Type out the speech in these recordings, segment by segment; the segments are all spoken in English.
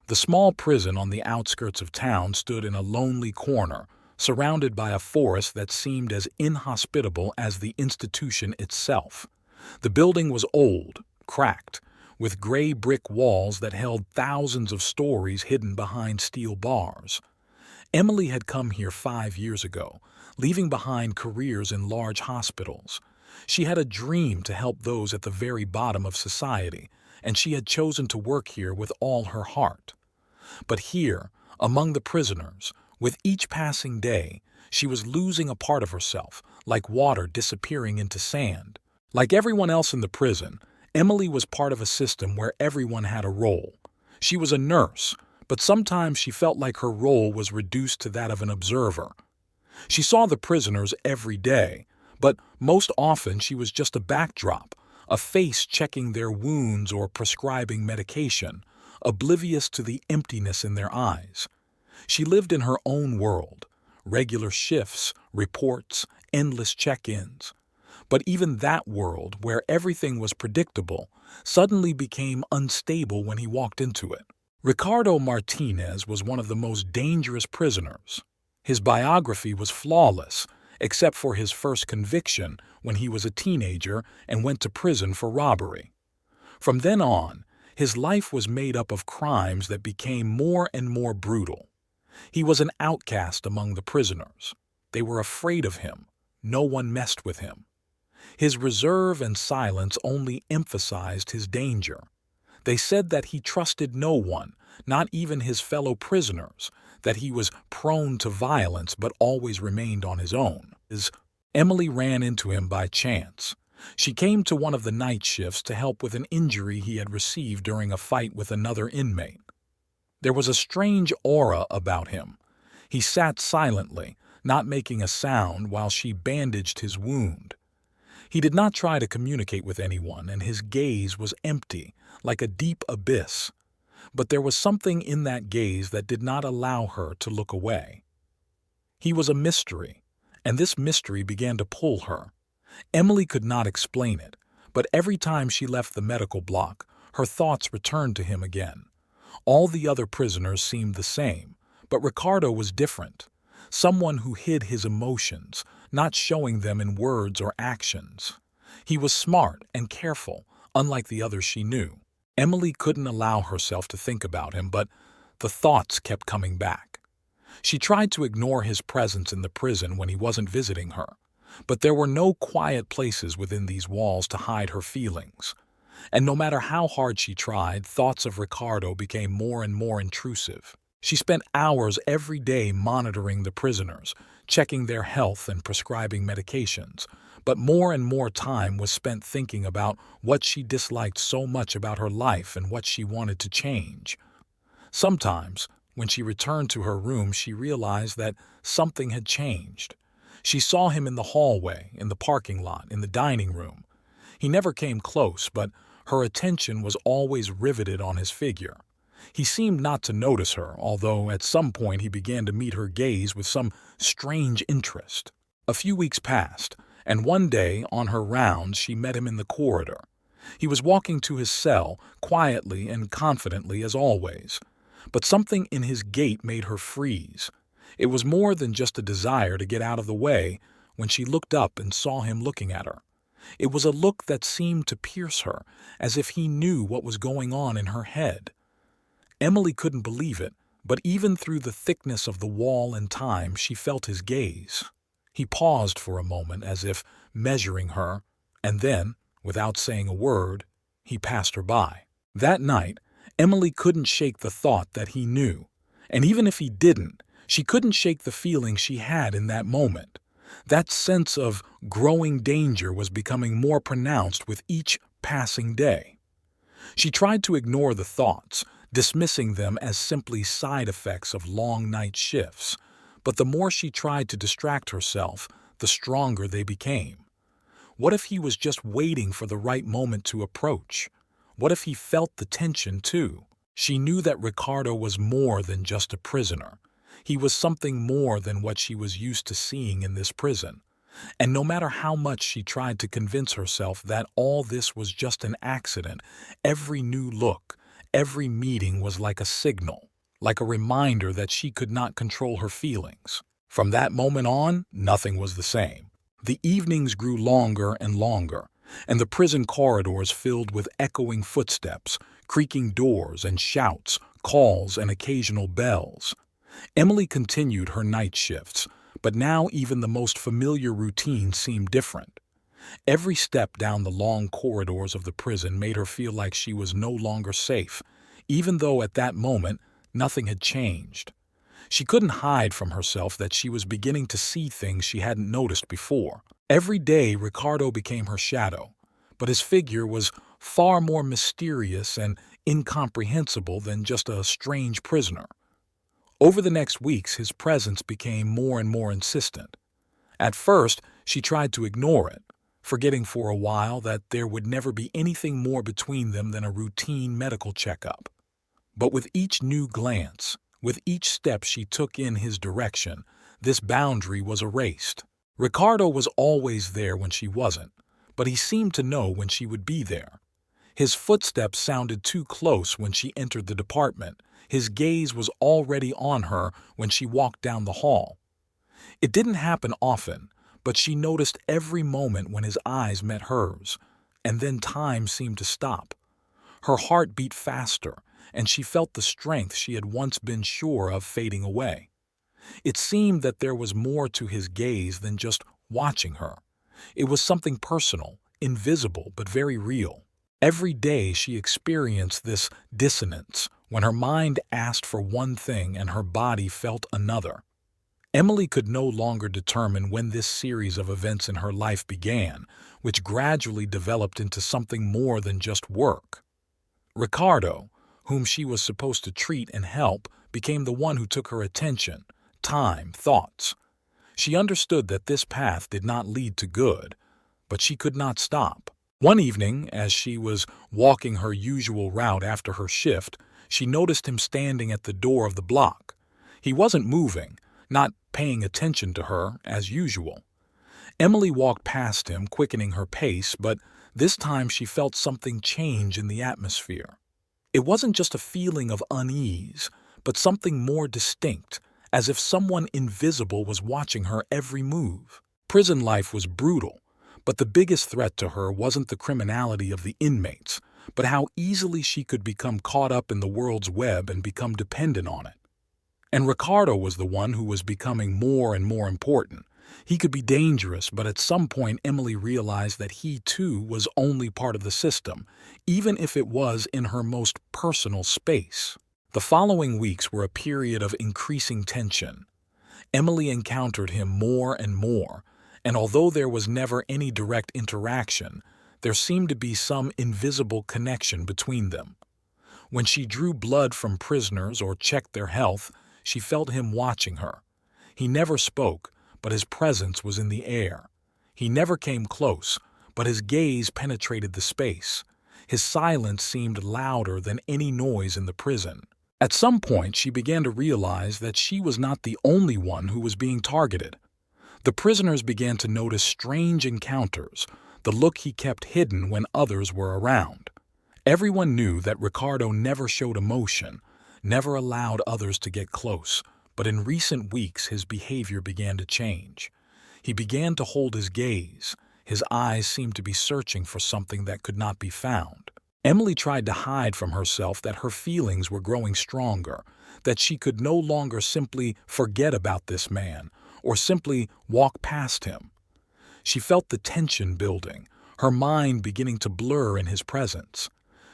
The small prison on the outskirts of town stood in a lonely corner, surrounded by a forest that seemed as inhospitable as the institution itself. The building was old, cracked, with gray brick walls that held thousands of stories hidden behind steel bars. Emily had come here 5 years ago, leaving behind careers in large hospitals. She had a dream to help those at the very bottom of society, and she had chosen to work here with all her heart. But here, among the prisoners, with each passing day, she was losing a part of herself, like water disappearing into sand. Like everyone else in the prison, Emily was part of a system where everyone had a role. She was a nurse, but sometimes she felt like her role was reduced to that of an observer. She saw the prisoners every day, but most often she was just a backdrop, a face checking their wounds or prescribing medication, oblivious to the emptiness in their eyes. She lived in her own world, regular shifts, reports, endless check-ins. But even that world, where everything was predictable, suddenly became unstable when he walked into it. Ricardo Martinez was one of the most dangerous prisoners. His biography was flawless, except for his first conviction when he was a teenager and went to prison for robbery. From then on, his life was made up of crimes that became more and more brutal. He was an outcast among the prisoners. They were afraid of him. No one messed with him. His reserve and silence only emphasized his danger. They said that he trusted no one, not even his fellow prisoners, that he was prone to violence but always remained on his own. Emily ran into him by chance. She came to one of the night shifts to help with an injury he had received during a fight with another inmate. There was a strange aura about him. He sat silently, not making a sound while she bandaged his wound. He did not try to communicate with anyone, and his gaze was empty, like a deep abyss. But there was something in that gaze that did not allow her to look away. He was a mystery, and this mystery began to pull her. Emily could not explain it, but every time she left the medical block, her thoughts returned to him again. All the other prisoners seemed the same, but Ricardo was different. Someone who hid his emotions, not showing them in words or actions. He was smart and careful, unlike the others she knew. Emily couldn't allow herself to think about him, but the thoughts kept coming back. She tried to ignore his presence in the prison when he wasn't visiting her, but there were no quiet places within these walls to hide her feelings. And no matter how hard she tried, thoughts of Ricardo became more and more intrusive. She spent hours every day monitoring the prisoners, checking their health and prescribing medications, but more and more time was spent thinking about what she disliked so much about her life and what she wanted to change. Sometimes, when she returned to her room, she realized that something had changed. She saw him in the hallway, in the parking lot, in the dining room. He never came close, but her attention was always riveted on his figure. He seemed not to notice her, although at some point he began to meet her gaze with some strange interest. A few weeks passed, and one day, on her rounds, she met him in the corridor. He was walking to his cell, quietly and confidently as always. But something in his gait made her freeze. It was more than just a desire to get out of the way when she looked up and saw him looking at her. It was a look that seemed to pierce her, as if he knew what was going on in her head. Emily couldn't believe it, but even through the thickness of the wall and time, she felt his gaze. He paused for a moment as if measuring her, and then, without saying a word, he passed her by. That night, Emily couldn't shake the thought that he knew, and even if he didn't, she couldn't shake the feeling she had in that moment. That sense of growing danger was becoming more pronounced with each passing day. She tried to ignore the thoughts, dismissing them as simply side effects of long night shifts, but the more she tried to distract herself, the stronger they became. What if he was just waiting for the right moment to approach? What if he felt the tension too? She knew that Ricardo was more than just a prisoner. He was something more than what she was used to seeing in this prison. And no matter how much she tried to convince herself that all this was just an accident, every new look, every meeting was like a signal, like a reminder that she could not control her feelings. From that moment on, nothing was the same. The evenings grew longer and longer, and the prison corridors filled with echoing footsteps, creaking doors and shouts, calls and occasional bells. Emily continued her night shifts, but now even the most familiar routines seemed different. Every step down the long corridors of the prison made her feel like she was no longer safe, even though at that moment nothing had changed. She couldn't hide from herself that she was beginning to see things she hadn't noticed before. Every day Ricardo became her shadow, but his figure was far more mysterious and incomprehensible than just a strange prisoner. Over the next weeks, his presence became more and more insistent. At first, she tried to ignore it, forgetting for a while that there would never be anything more between them than a routine medical checkup. But with each new glance, with each step she took in his direction, this boundary was erased. Ricardo was always there when she wasn't, but he seemed to know when she would be there. His footsteps sounded too close when she entered the department. His gaze was already on her when she walked down the hall. It didn't happen often, but she noticed every moment when his eyes met hers, and then time seemed to stop. Her heart beat faster, and she felt the strength she had once been sure of fading away. It seemed that there was more to his gaze than just watching her. It was something personal, invisible, but very real. Every day she experienced this dissonance, when her mind asked for one thing and her body felt another. Emily could no longer determine when this series of events in her life began, which gradually developed into something more than just work. Ricardo, whom she was supposed to treat and help, became the one who took her attention, time, thoughts. She understood that this path did not lead to good, but she could not stop. One evening, as she was walking her usual route after her shift, she noticed him standing at the door of the block. He wasn't moving, not paying attention to her as usual. Emily walked past him, quickening her pace, but this time she felt something change in the atmosphere. It wasn't just a feeling of unease, but something more distinct, as if someone invisible was watching her every move. Prison life was brutal, but the biggest threat to her wasn't the criminality of the inmates, but how easily she could become caught up in the world's web and become dependent on it. And Ricardo was the one who was becoming more and more important. He could be dangerous, but at some point Emily realized that he too was only part of the system, even if it was in her most personal space. The following weeks were a period of increasing tension. Emily encountered him more and more, and although there was never any direct interaction, there seemed to be some invisible connection between them. When she drew blood from prisoners or checked their health, she felt him watching her. He never spoke, but his presence was in the air. He never came close, but his gaze penetrated the space. His silence seemed louder than any noise in the prison. At some point, she began to realize that she was not the only one who was being targeted. The prisoners began to notice strange encounters, the look he kept hidden when others were around. Everyone knew that Ricardo never showed emotion, never allowed others to get close, but in recent weeks his behavior began to change. He began to hold his gaze. His eyes seemed to be searching for something that could not be found. Emily tried to hide from herself that her feelings were growing stronger, that she could no longer simply forget about this man, or simply walk past him. She felt the tension building, her mind beginning to blur in his presence.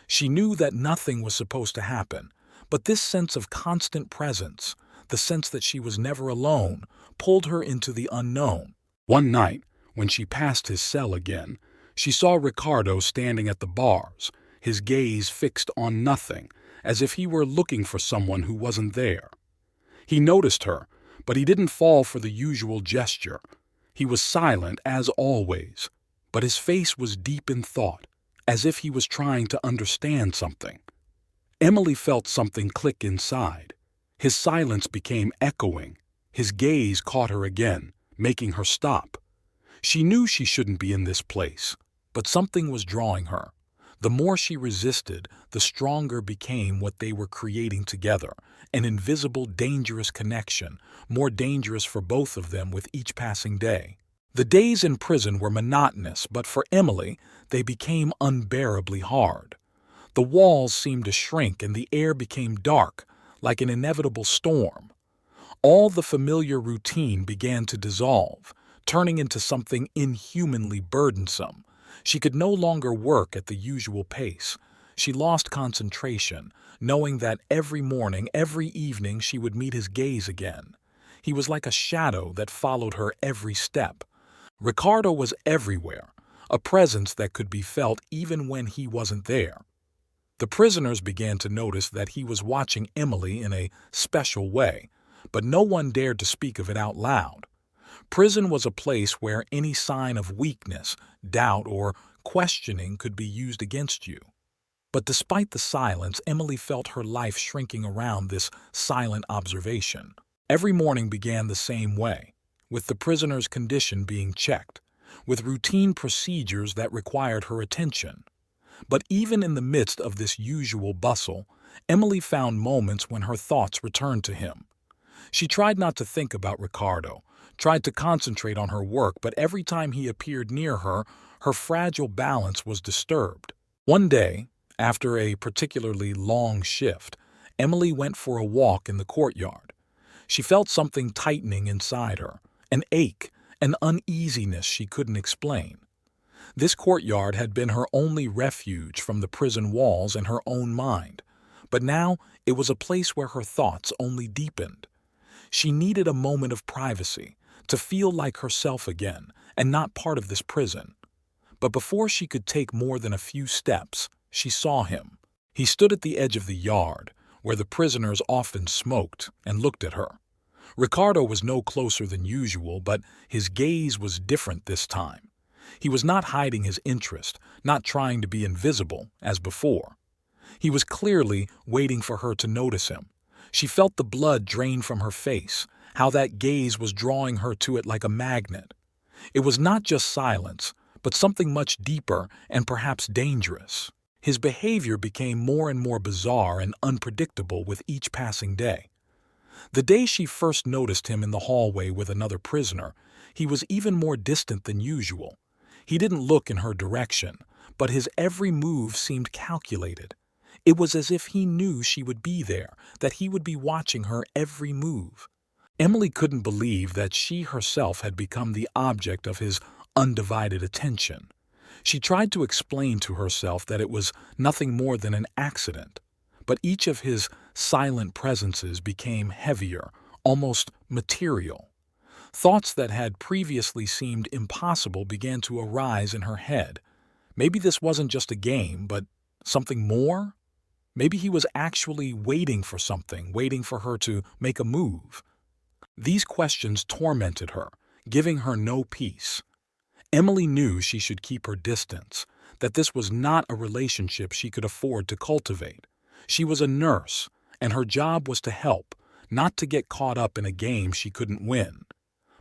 She knew that nothing was supposed to happen, but this sense of constant presence, the sense that she was never alone, pulled her into the unknown. One night, when she passed his cell again, she saw Ricardo standing at the bars, his gaze fixed on nothing, as if he were looking for someone who wasn't there. He noticed her, but he didn't fall for the usual gesture. He was silent as always, but his face was deep in thought, as if he was trying to understand something. Emily felt something click inside. His silence became echoing. His gaze caught her again, making her stop. She knew she shouldn't be in this place, but something was drawing her. The more she resisted, the stronger became what they were creating together, an invisible, dangerous connection, more dangerous for both of them with each passing day. The days in prison were monotonous, but for Emily, they became unbearably hard. The walls seemed to shrink and the air became dark, like an inevitable storm. All the familiar routine began to dissolve, turning into something inhumanly burdensome. She could no longer work at the usual pace. She lost concentration, knowing that every morning, every evening, she would meet his gaze again. He was like a shadow that followed her every step. Ricardo was everywhere, a presence that could be felt even when he wasn't there. The prisoners began to notice that he was watching Emily in a special way, but no one dared to speak of it out loud. Prison was a place where any sign of weakness, doubt, or questioning could be used against you. But despite the silence, Emily felt her life shrinking around this silent observation. Every morning began the same way, with the prisoner's condition being checked, with routine procedures that required her attention. But even in the midst of this usual bustle, Emily found moments when her thoughts returned to him. She tried not to think about Ricardo, tried to concentrate on her work, but every time he appeared near her, her fragile balance was disturbed. One day, after a particularly long shift, Emily went for a walk in the courtyard. She felt something tightening inside her, an ache, an uneasiness she couldn't explain. This courtyard had been her only refuge from the prison walls and her own mind, but now it was a place where her thoughts only deepened. She needed a moment of privacy, to feel like herself again and not part of this prison. But before she could take more than a few steps, she saw him. He stood at the edge of the yard, where the prisoners often smoked, and looked at her. Ricardo was no closer than usual, but his gaze was different this time. He was not hiding his interest, not trying to be invisible, as before. He was clearly waiting for her to notice him. She felt the blood drain from her face, how that gaze was drawing her to it like a magnet. It was not just silence, but something much deeper and perhaps dangerous. His behavior became more and more bizarre and unpredictable with each passing day. The day she first noticed him in the hallway with another prisoner, he was even more distant than usual. He didn't look in her direction, but his every move seemed calculated. It was as if he knew she would be there, that he would be watching her every move. Emily couldn't believe that she herself had become the object of his undivided attention. She tried to explain to herself that it was nothing more than an accident, but each of his silent presences became heavier, almost material. Thoughts that had previously seemed impossible began to arise in her head. Maybe this wasn't just a game, but something more? Maybe he was actually waiting for something, waiting for her to make a move. These questions tormented her, giving her no peace. Emily knew she should keep her distance, that this was not a relationship she could afford to cultivate. She was a nurse, and her job was to help, not to get caught up in a game she couldn't win.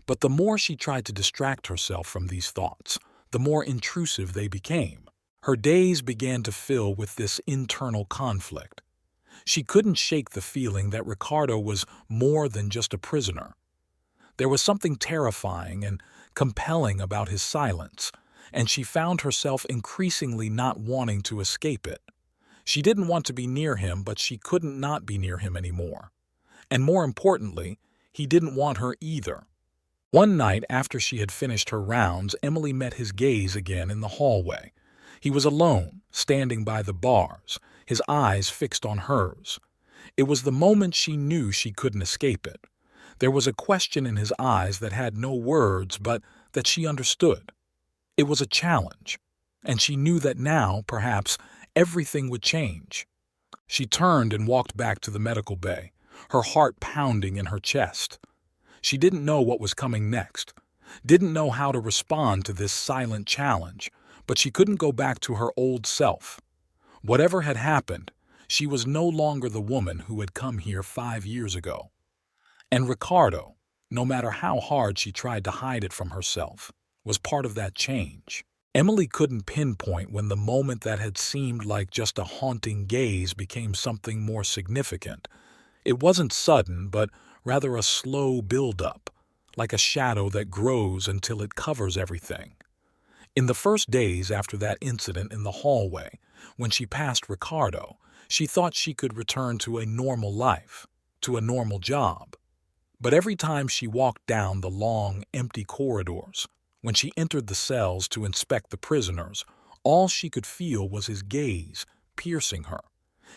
But the more she tried to distract herself from these thoughts, the more intrusive they became. Her days began to fill with this internal conflict. She couldn't shake the feeling that Ricardo was more than just a prisoner. There was something terrifying and compelling about his silence, and she found herself increasingly not wanting to escape it. She didn't want to be near him, but she couldn't not be near him anymore. And more importantly, he didn't want her either. One night after she had finished her rounds, Emily met his gaze again in the hallway. He was alone, standing by the bars, his eyes fixed on hers. It was the moment she knew she couldn't escape it. There was a question in his eyes that had no words, but that she understood. It was a challenge, and she knew that now, perhaps, everything would change. She turned and walked back to the medical bay, her heart pounding in her chest. She didn't know what was coming next, didn't know how to respond to this silent challenge, but she couldn't go back to her old self. Whatever had happened, she was no longer the woman who had come here 5 years ago. And Ricardo, no matter how hard she tried to hide it from herself, was part of that change. Emily couldn't pinpoint when the moment that had seemed like just a haunting gaze became something more significant. It wasn't sudden, but rather a slow build-up, like a shadow that grows until it covers everything. In the first days after that incident in the hallway, when she passed Ricardo, she thought she could return to a normal life, to a normal job. But every time she walked down the long, empty corridors, when she entered the cells to inspect the prisoners, all she could feel was his gaze, piercing her.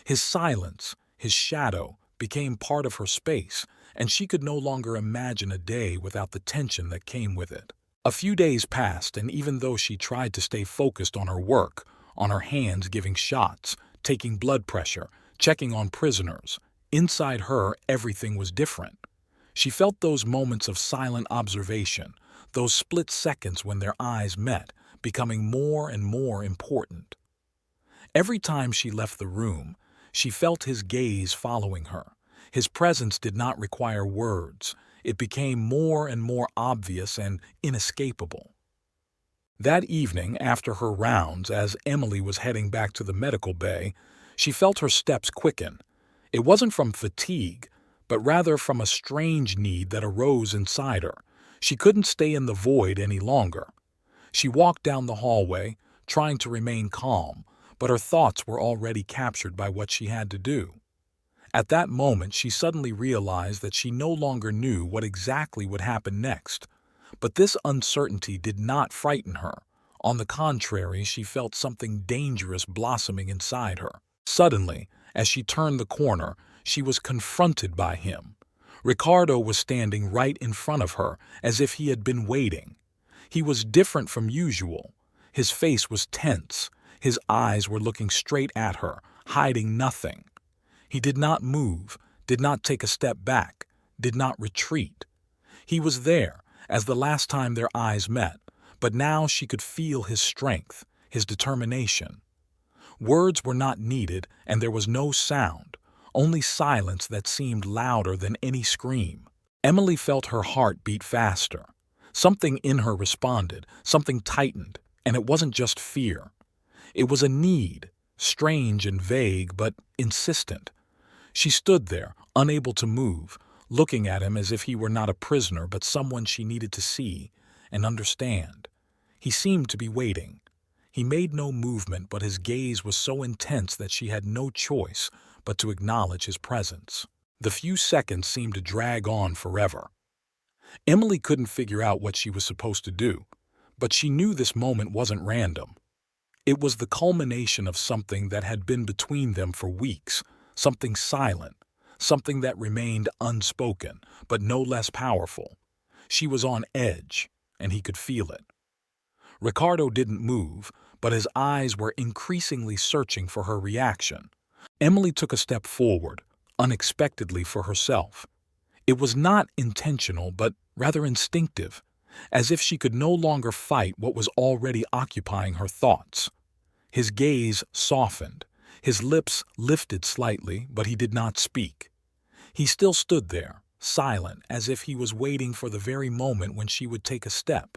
His silence, his shadow, became part of her space, and she could no longer imagine a day without the tension that came with it. A few days passed, and even though she tried to stay focused on her work, on her hands giving shots, taking blood pressure, checking on prisoners, inside her everything was different. She felt those moments of silent observation, those split seconds when their eyes met, becoming more and more important. Every time she left the room, she felt his gaze following her. His presence did not require words. It became more and more obvious and inescapable. That evening, after her rounds, as Emily was heading back to the medical bay, she felt her steps quicken. It wasn't from fatigue, but rather from a strange need that arose inside her. She couldn't stay in the void any longer. She walked down the hallway, trying to remain calm, but her thoughts were already captured by what she had to do. At that moment, she suddenly realized that she no longer knew what exactly would happen next. But this uncertainty did not frighten her. On the contrary, she felt something dangerous blossoming inside her. Suddenly, as she turned the corner, she was confronted by him. Ricardo was standing right in front of her, as if he had been waiting. He was different from usual. His face was tense. His eyes were looking straight at her, hiding nothing. He did not move, did not take a step back, did not retreat. He was there, as the last time their eyes met, but now she could feel his strength, his determination. Words were not needed, and there was no sound, only silence that seemed louder than any scream. Emily felt her heart beat faster. Something in her responded, something tightened, and it wasn't just fear. It was a need, strange and vague, but insistent. She stood there, unable to move, looking at him as if he were not a prisoner but someone she needed to see and understand. He seemed to be waiting. He made no movement, but his gaze was so intense that she had no choice but to acknowledge his presence. The few seconds seemed to drag on forever. Emily couldn't figure out what she was supposed to do, but she knew this moment wasn't random. It was the culmination of something that had been between them for weeks, something silent, something that remained unspoken, but no less powerful. She was on edge, and he could feel it. Ricardo didn't move, but his eyes were increasingly searching for her reaction. Emily took a step forward, unexpectedly for herself. It was not intentional, but rather instinctive, as if she could no longer fight what was already occupying her thoughts. His gaze softened. His lips lifted slightly, but he did not speak. He still stood there, silent, as if he was waiting for the very moment when she would take a step.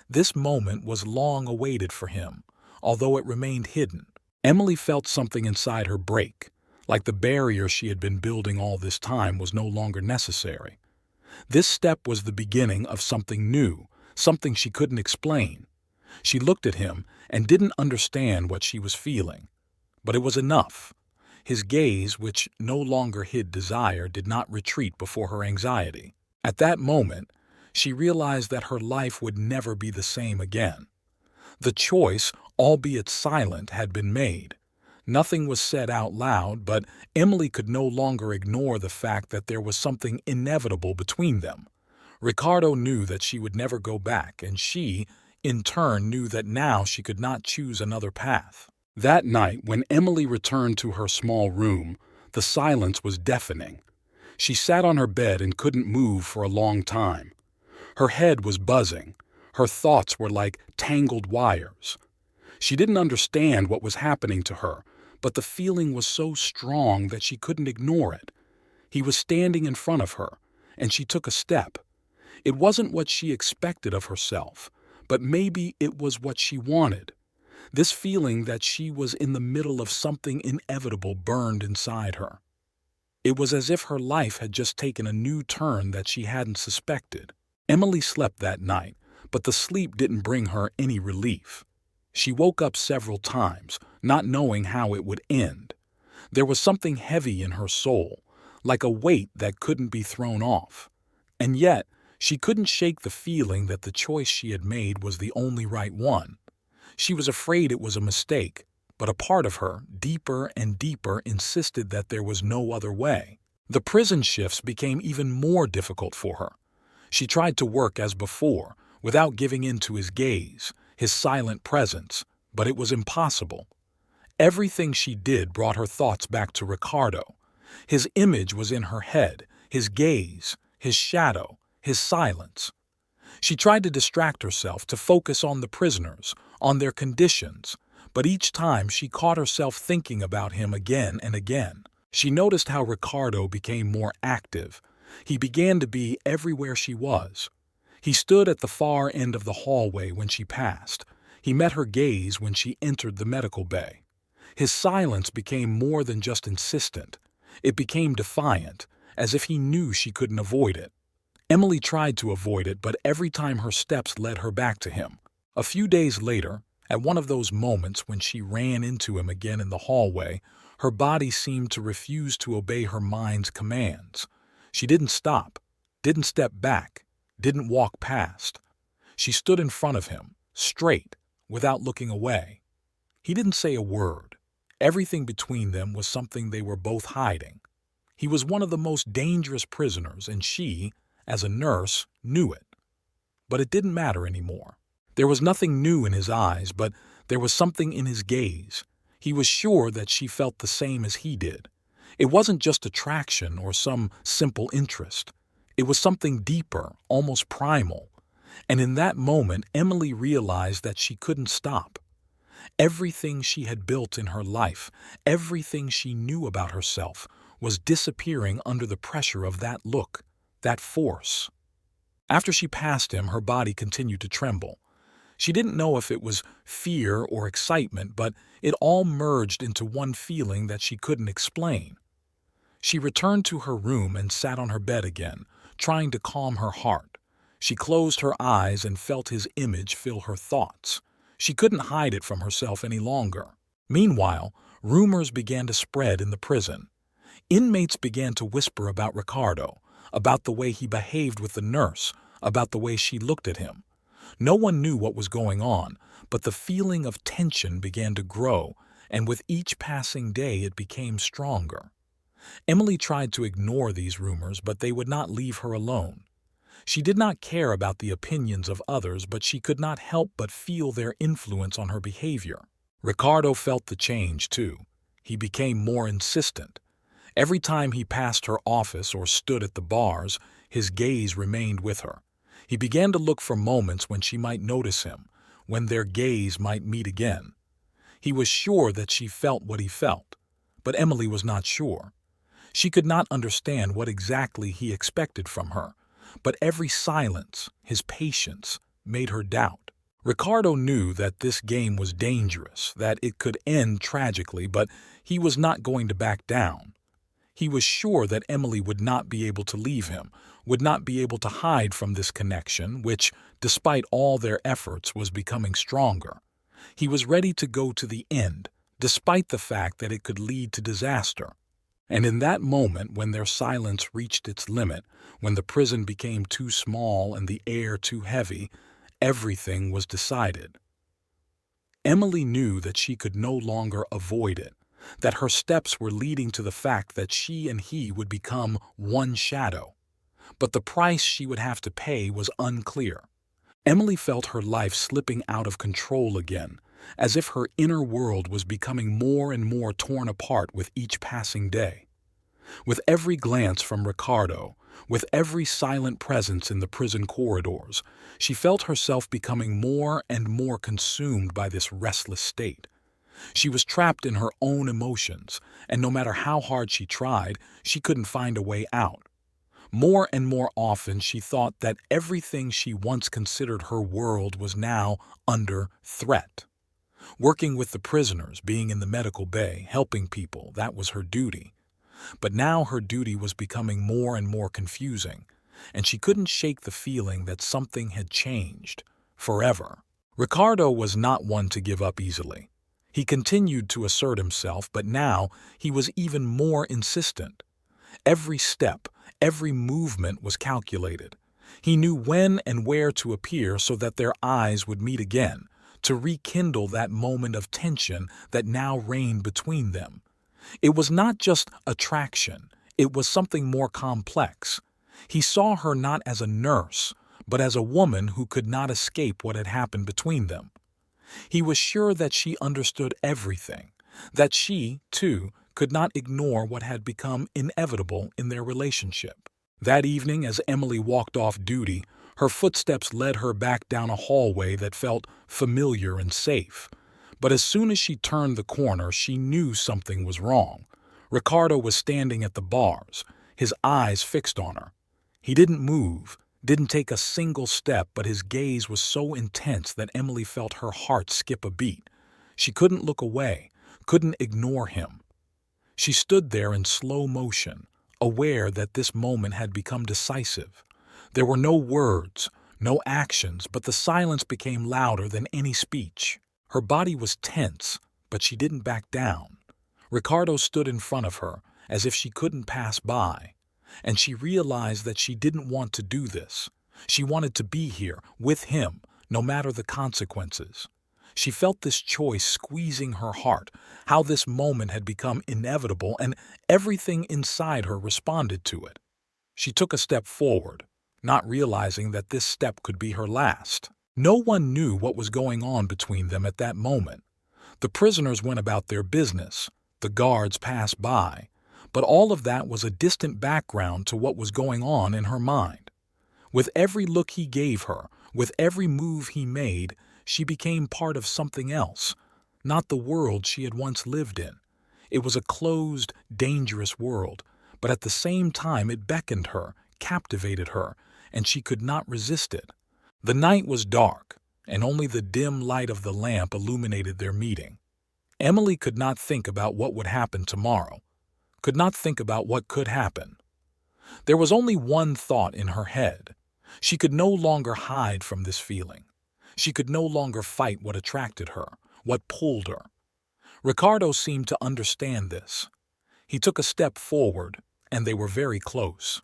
This moment was long awaited for him, although it remained hidden. Emily felt something inside her break, like the barrier she had been building all this time was no longer necessary. This step was the beginning of something new, something she couldn't explain. She looked at him and didn't understand what she was feeling. But it was enough. His gaze, which no longer hid desire, did not retreat before her anxiety. At that moment, she realized that her life would never be the same again. The choice, albeit silent, had been made. Nothing was said out loud, but Emily could no longer ignore the fact that there was something inevitable between them. Ricardo knew that she would never go back, and she, in turn, knew that now she could not choose another path. That night, when Emily returned to her small room, the silence was deafening. She sat on her bed and couldn't move for a long time. Her head was buzzing. Her thoughts were like tangled wires. She didn't understand what was happening to her, but the feeling was so strong that she couldn't ignore it. He was standing in front of her, and she took a step. It wasn't what she expected of herself, But maybe it was what she wanted. This feeling that she was in the middle of something inevitable burned inside her. It was as if her life had just taken a new turn that she hadn't suspected. Emily slept that night, but the sleep didn't bring her any relief. She woke up several times, not knowing how it would end. There was something heavy in her soul, like a weight that couldn't be thrown off. And yet, she couldn't shake the feeling that the choice she had made was the only right one. She was afraid it was a mistake, but a part of her, deeper and deeper, insisted that there was no other way. The prison shifts became even more difficult for her. She tried to work as before, without giving in to his gaze, his silent presence, but it was impossible. Everything she did brought her thoughts back to Ricardo. His image was in her head, his gaze, his shadow, his silence. She tried to distract herself, to focus on the prisoners, on their conditions, but each time she caught herself thinking about him again and again. She noticed how Ricardo became more active. He began to be everywhere she was. He stood at the far end of the hallway when she passed. He met her gaze when she entered the medical bay. His silence became more than just insistent. It became defiant, as if he knew she couldn't avoid it. Emily tried to avoid it, but every time her steps led her back to him. A few days later, at one of those moments when she ran into him again in the hallway, her body seemed to refuse to obey her mind's commands. She didn't stop, didn't step back, didn't walk past. She stood in front of him, straight, without looking away. He didn't say a word. Everything between them was something they were both hiding. He was one of the most dangerous prisoners, and she, as a nurse, knew it. But it didn't matter anymore. There was nothing new in his eyes, but there was something in his gaze. He was sure that she felt the same as he did. It wasn't just attraction or some simple interest. It was something deeper, almost primal. And in that moment, Emily realized that she couldn't stop. Everything she had built in her life, everything she knew about herself, was disappearing under the pressure of that look, that force. After she passed him, her body continued to tremble. She didn't know if it was fear or excitement, but it all merged into one feeling that she couldn't explain. She returned to her room and sat on her bed again, trying to calm her heart. She closed her eyes and felt his image fill her thoughts. She couldn't hide it from herself any longer. Meanwhile, rumors began to spread in the prison. Inmates began to whisper about Ricardo, about the way he behaved with the nurse, about the way she looked at him. No one knew what was going on, but the feeling of tension began to grow, and with each passing day it became stronger. Emily tried to ignore these rumors, but they would not leave her alone. She did not care about the opinions of others, but she could not help but feel their influence on her behavior. Ricardo felt the change, too. He became more insistent. Every time he passed her office or stood at the bars, his gaze remained with her. He began to look for moments when she might notice him, when their gaze might meet again. He was sure that she felt what he felt, but Emily was not sure. She could not understand what exactly he expected from her, but every silence, his patience, made her doubt. Ricardo knew that this game was dangerous, that it could end tragically, but he was not going to back down. He was sure that Emily would not be able to leave him, would not be able to hide from this connection, which, despite all their efforts, was becoming stronger. He was ready to go to the end, despite the fact that it could lead to disaster. And in that moment, when their silence reached its limit, when the prison became too small and the air too heavy, everything was decided. Emily knew that she could no longer avoid it, that her steps were leading to the fact that she and he would become one shadow. But the price she would have to pay was unclear. Emily felt her life slipping out of control again, as if her inner world was becoming more and more torn apart with each passing day. With every glance from Ricardo, with every silent presence in the prison corridors, she felt herself becoming more and more consumed by this restless state. She was trapped in her own emotions, and no matter how hard she tried, she couldn't find a way out. More and more often she thought that everything she once considered her world was now under threat. Working with the prisoners, being in the medical bay, helping people, that was her duty. But now her duty was becoming more and more confusing, and she couldn't shake the feeling that something had changed forever. Ricardo was not one to give up easily. He continued to assert himself, but now he was even more insistent. Every step, every movement was calculated. He knew when and where to appear so that their eyes would meet again, to rekindle that moment of tension that now reigned between them. It was not just attraction, it was something more complex. He saw her not as a nurse, but as a woman who could not escape what had happened between them. He was sure that she understood everything, that she, too, could not ignore what had become inevitable in their relationship. That evening, as Emily walked off duty, her footsteps led her back down a hallway that felt familiar and safe. But as soon as she turned the corner, she knew something was wrong. Ricardo was standing at the bars, his eyes fixed on her. He didn't move, didn't take a single step, but his gaze was so intense that Emily felt her heart skip a beat. She couldn't look away, couldn't ignore him. She stood there in slow motion, aware that this moment had become decisive. There were no words, no actions, but the silence became louder than any speech. Her body was tense, but she didn't back down. Ricardo stood in front of her, as if she couldn't pass by, and she realized that she didn't want to do this. She wanted to be here, with him, no matter the consequences. She felt this choice squeezing her heart, how this moment had become inevitable, and everything inside her responded to it. She took a step forward, not realizing that this step could be her last. No one knew what was going on between them at that moment. The prisoners went about their business, the guards passed by, but all of that was a distant background to what was going on in her mind. With every look he gave her, with every move he made, she became part of something else, not the world she had once lived in. It was a closed, dangerous world, but at the same time it beckoned her, captivated her, and she could not resist it. The night was dark, and only the dim light of the lamp illuminated their meeting. Emily could not think about what would happen tomorrow, could not think about what could happen. There was only one thought in her head. She could no longer hide from this feeling. She could no longer fight what attracted her, what pulled her. Ricardo seemed to understand this. He took a step forward, and they were very close,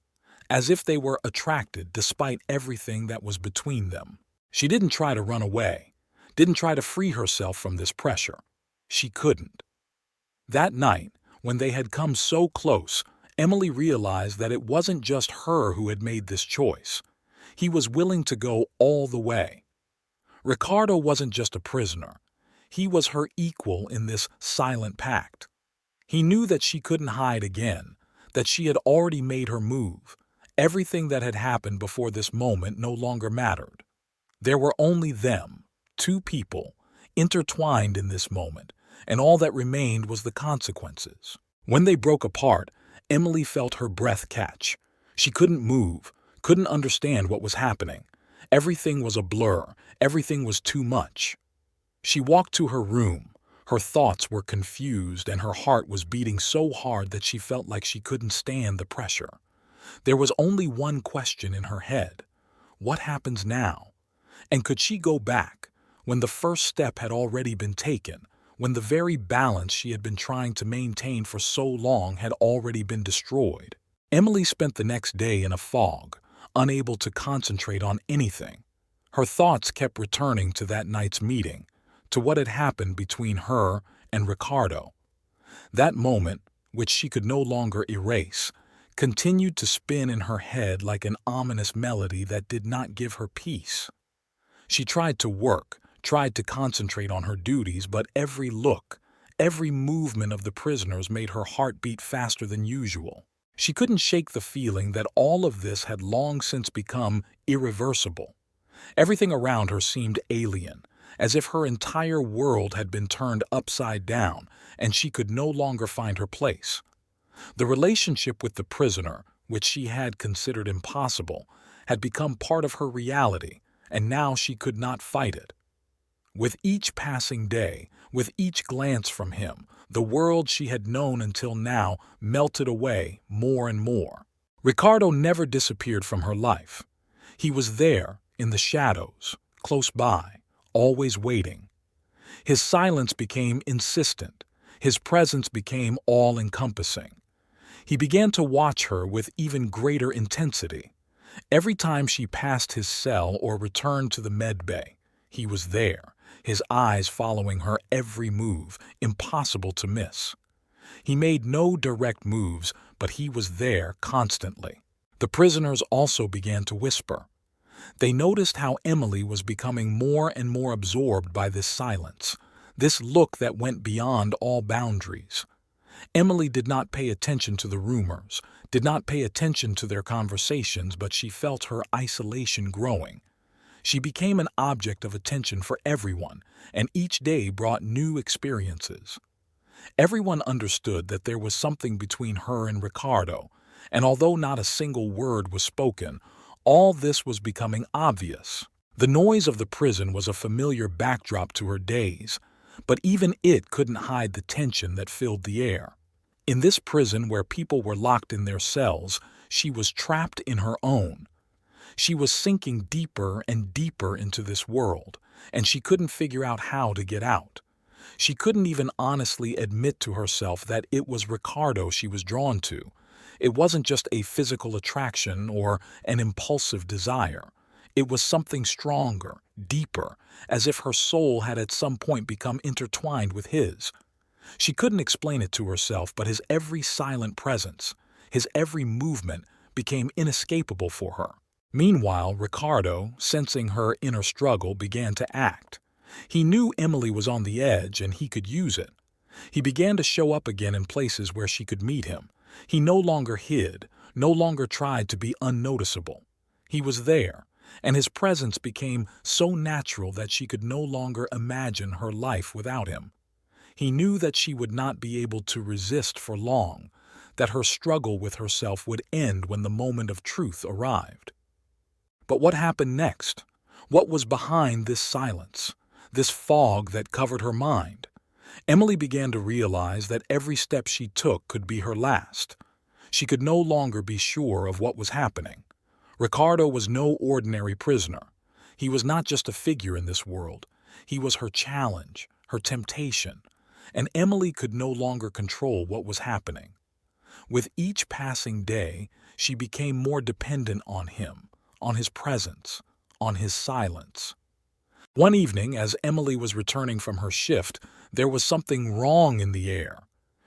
as if they were attracted despite everything that was between them. She didn't try to run away, didn't try to free herself from this pressure. She couldn't. That night, when they had come so close, Emily realized that it wasn't just her who had made this choice. He was willing to go all the way. Ricardo wasn't just a prisoner. He was her equal in this silent pact. He knew that she couldn't hide again, that she had already made her move. Everything that had happened before this moment no longer mattered. There were only them, two people, intertwined in this moment, and all that remained was the consequences. When they broke apart, Emily felt her breath catch. She couldn't move, couldn't understand what was happening. Everything was a blur, everything was too much. She walked to her room. Her thoughts were confused and her heart was beating so hard that she felt like she couldn't stand the pressure. There was only one question in her head. What happens now? And could she go back, when the first step had already been taken, when the very balance she had been trying to maintain for so long had already been destroyed? Emily spent the next day in a fog, unable to concentrate on anything. Her thoughts kept returning to that night's meeting, to what had happened between her and Ricardo. That moment, which she could no longer erase, continued to spin in her head like an ominous melody that did not give her peace. She tried to work, tried to concentrate on her duties, but every look, every movement of the prisoners made her heart beat faster than usual. She couldn't shake the feeling that all of this had long since become irreversible. Everything around her seemed alien, as if her entire world had been turned upside down and she could no longer find her place. The relationship with the prisoner, which she had considered impossible, had become part of her reality, and now she could not fight it. With each passing day, with each glance from him, the world she had known until now melted away more and more. Ricardo never disappeared from her life. He was there, in the shadows, close by, always waiting. His silence became insistent. His presence became all-encompassing. He began to watch her with even greater intensity. Every time she passed his cell or returned to the med bay, he was there, his eyes following her every move, impossible to miss. He made no direct moves, but he was there constantly. The prisoners also began to whisper. They noticed how Emily was becoming more and more absorbed by this silence, this look that went beyond all boundaries. Emily did not pay attention to the rumors, did not pay attention to their conversations, but she felt her isolation growing. She became an object of attention for everyone, and each day brought new experiences. Everyone understood that there was something between her and Ricardo, and although not a single word was spoken, all this was becoming obvious. The noise of the prison was a familiar backdrop to her days, but even it couldn't hide the tension that filled the air. In this prison where people were locked in their cells, she was trapped in her own. She was sinking deeper and deeper into this world, and she couldn't figure out how to get out. She couldn't even honestly admit to herself that it was Ricardo she was drawn to. It wasn't just a physical attraction or an impulsive desire. It was something stronger, deeper, as if her soul had at some point become intertwined with his. She couldn't explain it to herself, but his every silent presence, his every movement, became inescapable for her. Meanwhile, Ricardo, sensing her inner struggle, began to act. He knew Emily was on the edge and he could use it. He began to show up again in places where she could meet him. He no longer hid, no longer tried to be unnoticeable. He was there, and his presence became so natural that she could no longer imagine her life without him. He knew that she would not be able to resist for long, that her struggle with herself would end when the moment of truth arrived. But what happened next? What was behind this silence, this fog that covered her mind? Emily began to realize that every step she took could be her last. She could no longer be sure of what was happening. Ricardo was no ordinary prisoner. He was not just a figure in this world. He was her challenge, her temptation, and Emily could no longer control what was happening. With each passing day, she became more dependent on him, on his presence, on his silence. One evening, as Emily was returning from her shift, there was something wrong in the air.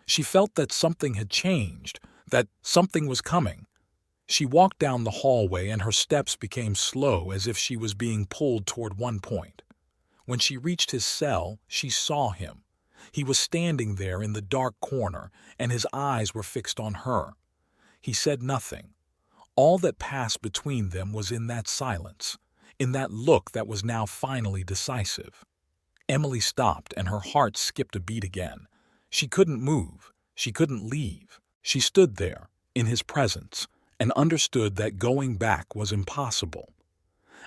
She felt that something had changed, that something was coming. She walked down the hallway and her steps became slow as if she was being pulled toward one point. When she reached his cell, she saw him. He was standing there in the dark corner, and his eyes were fixed on her. He said nothing. All that passed between them was in that silence, in that look that was now finally decisive. Emily stopped, and her heart skipped a beat again. She couldn't move. She couldn't leave. She stood there, in his presence, and understood that going back was impossible.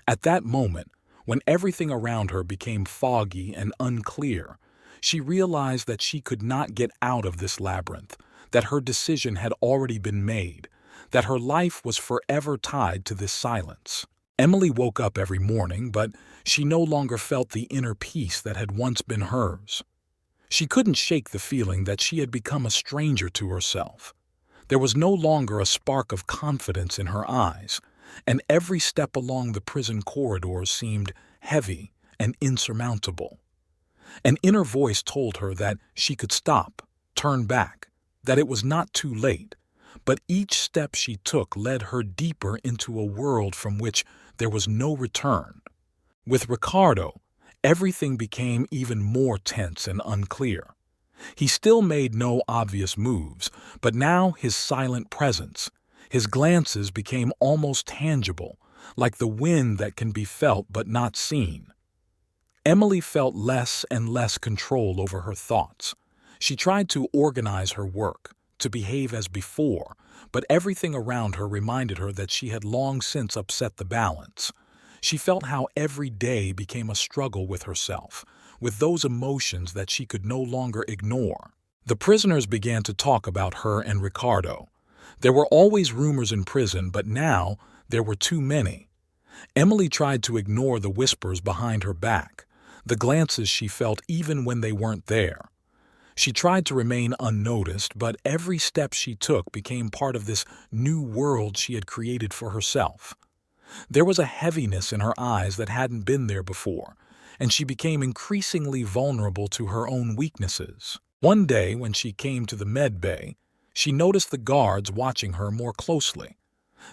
At that moment, when everything around her became foggy and unclear, she realized that she could not get out of this labyrinth, that her decision had already been made, that her life was forever tied to this silence. Emily woke up every morning, but she no longer felt the inner peace that had once been hers. She couldn't shake the feeling that she had become a stranger to herself. There was no longer a spark of confidence in her eyes, and every step along the prison corridors seemed heavy and insurmountable. An inner voice told her that she could stop, turn back, that it was not too late, but each step she took led her deeper into a world from which there was no return. With Ricardo, everything became even more tense and unclear. He still made no obvious moves, but now his silent presence, his glances became almost tangible, like the wind that can be felt but not seen. Emily felt less and less control over her thoughts. She tried to organize her work, to behave as before, but everything around her reminded her that she had long since upset the balance. She felt how every day became a struggle with herself, with those emotions that she could no longer ignore. The prisoners began to talk about her and Ricardo. There were always rumors in prison, but now there were too many. Emily tried to ignore the whispers behind her back, the glances she felt even when they weren't there. She tried to remain unnoticed, but every step she took became part of this new world she had created for herself. There was a heaviness in her eyes that hadn't been there before, and she became increasingly vulnerable to her own weaknesses. One day, when she came to the med bay, she noticed the guards watching her more closely.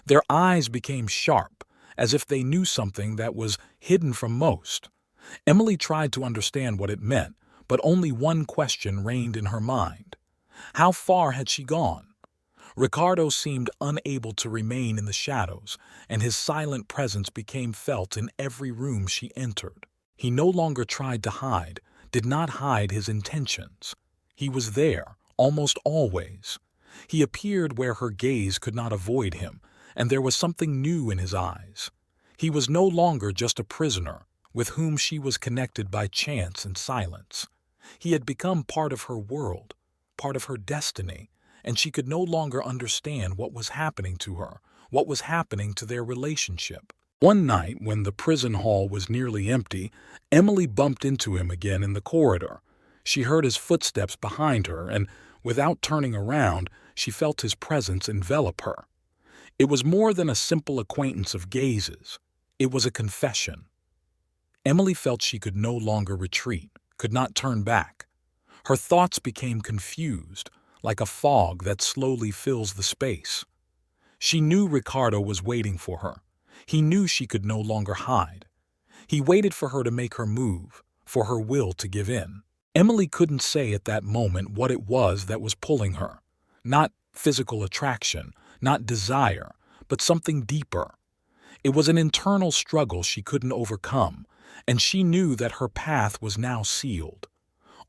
Their eyes became sharp, as if they knew something that was hidden from most. Emily tried to understand what it meant, but only one question reigned in her mind. How far had she gone? Ricardo seemed unable to remain in the shadows, and his silent presence became felt in every room she entered. He no longer tried to hide, did not hide his intentions. He was there, almost always. He appeared where her gaze could not avoid him, and there was something new in his eyes. He was no longer just a prisoner, with whom she was connected by chance and silence. He had become part of her world, part of her destiny, and she could no longer understand what was happening to her, what was happening to their relationship. One night, when the prison hall was nearly empty, Emily bumped into him again in the corridor. She heard his footsteps behind her, and without turning around, she felt his presence envelop her. It was more than a simple acquaintance of gazes. It was a confession. Emily felt she could no longer retreat, could not turn back. Her thoughts became confused, like a fog that slowly fills the space. She knew Ricardo was waiting for her. He knew she could no longer hide. He waited for her to make her move, for her will to give in. Emily couldn't say at that moment what it was that was pulling her. Not physical attraction, not desire, but something deeper. It was an internal struggle she couldn't overcome, and she knew that her path was now sealed.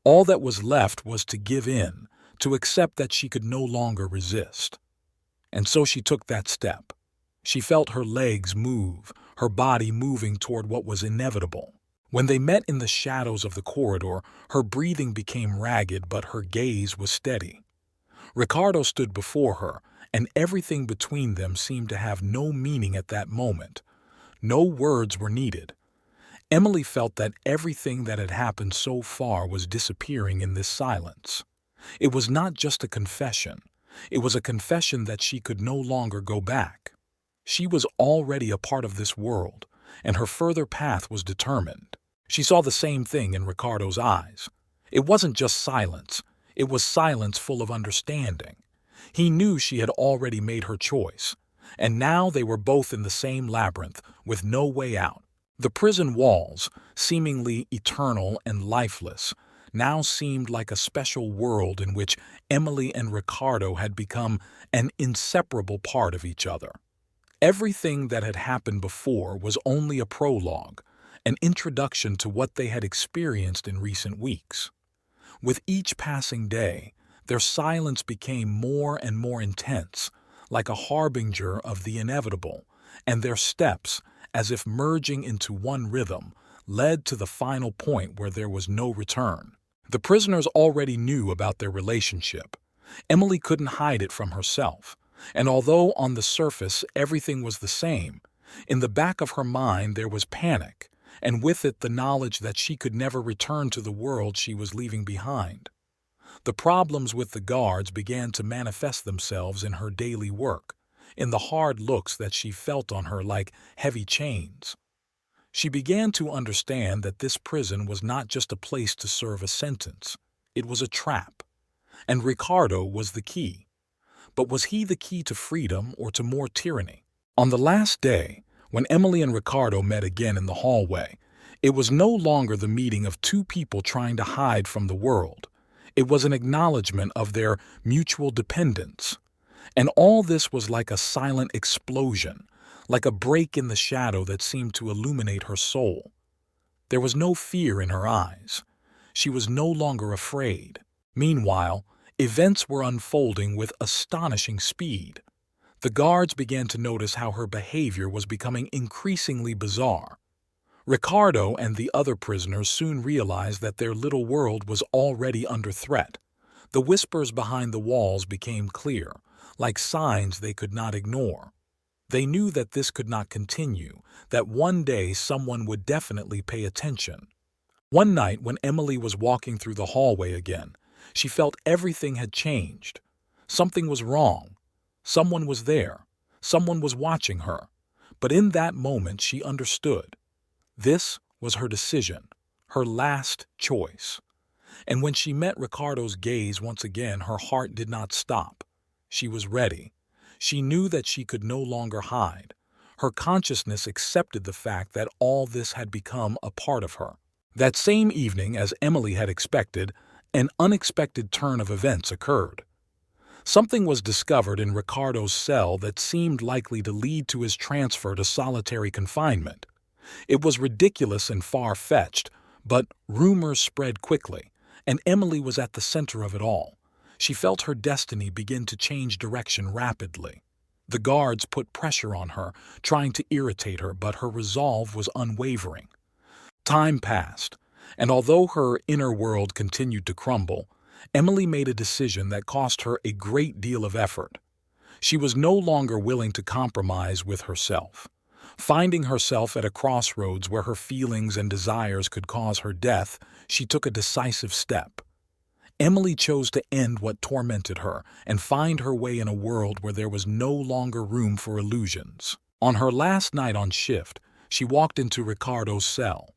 All that was left was to give in, to accept that she could no longer resist. And so she took that step. She felt her legs move, her body moving toward what was inevitable. When they met in the shadows of the corridor, her breathing became ragged, but her gaze was steady. Ricardo stood before her, and everything between them seemed to have no meaning at that moment. No words were needed. Emily felt that everything that had happened so far was disappearing in this silence. It was not just a confession. It was a confession that she could no longer go back. She was already a part of this world, and her further path was determined. She saw the same thing in Ricardo's eyes. It wasn't just silence. It was silence full of understanding. He knew she had already made her choice, and now they were both in the same labyrinth, with no way out. The prison walls, seemingly eternal and lifeless, now seemed like a special world in which Emily and Ricardo had become an inseparable part of each other. Everything that had happened before was only a prologue, an introduction to what they had experienced in recent weeks. With each passing day, their silence became more and more intense, like a harbinger of the inevitable, and their steps, as if merging into one rhythm, led to the final point where there was no return. The prisoners already knew about their relationship. Emily couldn't hide it from herself, and although on the surface everything was the same, in the back of her mind there was panic, and with it the knowledge that she could never return to the world she was leaving behind. The problems with the guards began to manifest themselves in her daily work, in the hard looks that she felt on her like heavy chains. She began to understand that this prison was not just a place to serve a sentence. It was a trap. And Ricardo was the key. But was he the key to freedom or to more tyranny? On the last day, when Emily and Ricardo met again in the hallway, it was no longer the meeting of two people trying to hide from the world. It was an acknowledgement of their mutual dependence. And all this was like a silent explosion, like a break in the shadow that seemed to illuminate her soul. There was no fear in her eyes. She was no longer afraid. Meanwhile, Events were unfolding with astonishing speed. The guards began to notice how her behavior was becoming increasingly bizarre. Ricardo and the other prisoners soon realized that their little world was already under threat. The whispers behind the walls became clear, like signs they could not ignore. They knew that this could not continue, that one day someone would definitely pay attention. One night, when Emily was walking through the hallway again, she felt everything had changed. Something was wrong. Someone was there. Someone was watching her. But in that moment, she understood. This was her decision, her last choice. And when she met Ricardo's gaze once again, her heart did not stop. She was ready. She knew that she could no longer hide. Her consciousness accepted the fact that all this had become a part of her. That same evening, as Emily had expected, an unexpected turn of events occurred. Something was discovered in Ricardo's cell that seemed likely to lead to his transfer to solitary confinement. It was ridiculous and far-fetched, but rumors spread quickly, and Emily was at the center of it all. She felt her destiny begin to change direction rapidly. The guards put pressure on her, trying to irritate her, but her resolve was unwavering. Time passed, and although her inner world continued to crumble, Emily made a decision that cost her a great deal of effort. She was no longer willing to compromise with herself. Finding herself at a crossroads where her feelings and desires could cause her death, she took a decisive step. Emily chose to end what tormented her and find her way in a world where there was no longer room for illusions. On her last night on shift, she walked into Ricardo's cell.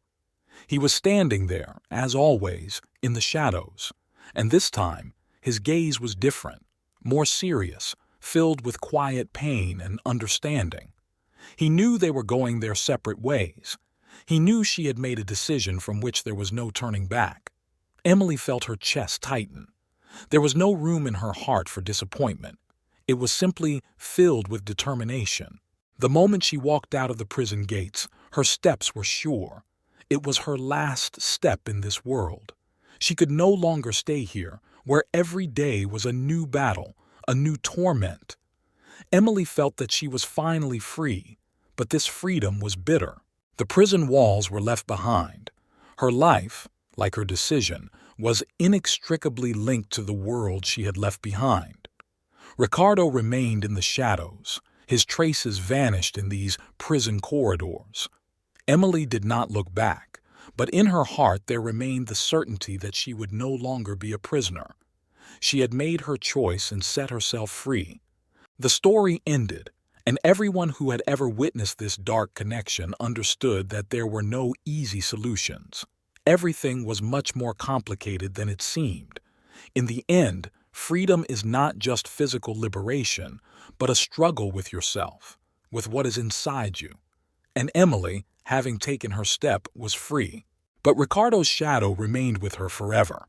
He was standing there, as always, in the shadows, and this time his gaze was different, more serious, filled with quiet pain and understanding. He knew they were going their separate ways. He knew she had made a decision from which there was no turning back. Emily felt her chest tighten. There was no room in her heart for disappointment. It was simply filled with determination. The moment she walked out of the prison gates, her steps were sure. It was her last step in this world. She could no longer stay here, where every day was a new battle, a new torment. Emily felt that she was finally free, but this freedom was bitter. The prison walls were left behind. Her life, like her decision, was inextricably linked to the world she had left behind. Ricardo remained in the shadows. His traces vanished in these prison corridors. Emily did not look back, but in her heart there remained the certainty that she would no longer be a prisoner. She had made her choice and set herself free. The story ended, and everyone who had ever witnessed this dark connection understood that there were no easy solutions. Everything was much more complicated than it seemed. In the end, freedom is not just physical liberation, but a struggle with yourself, with what is inside you. And Emily, having taken her step, was free. But Ricardo's shadow remained with her forever.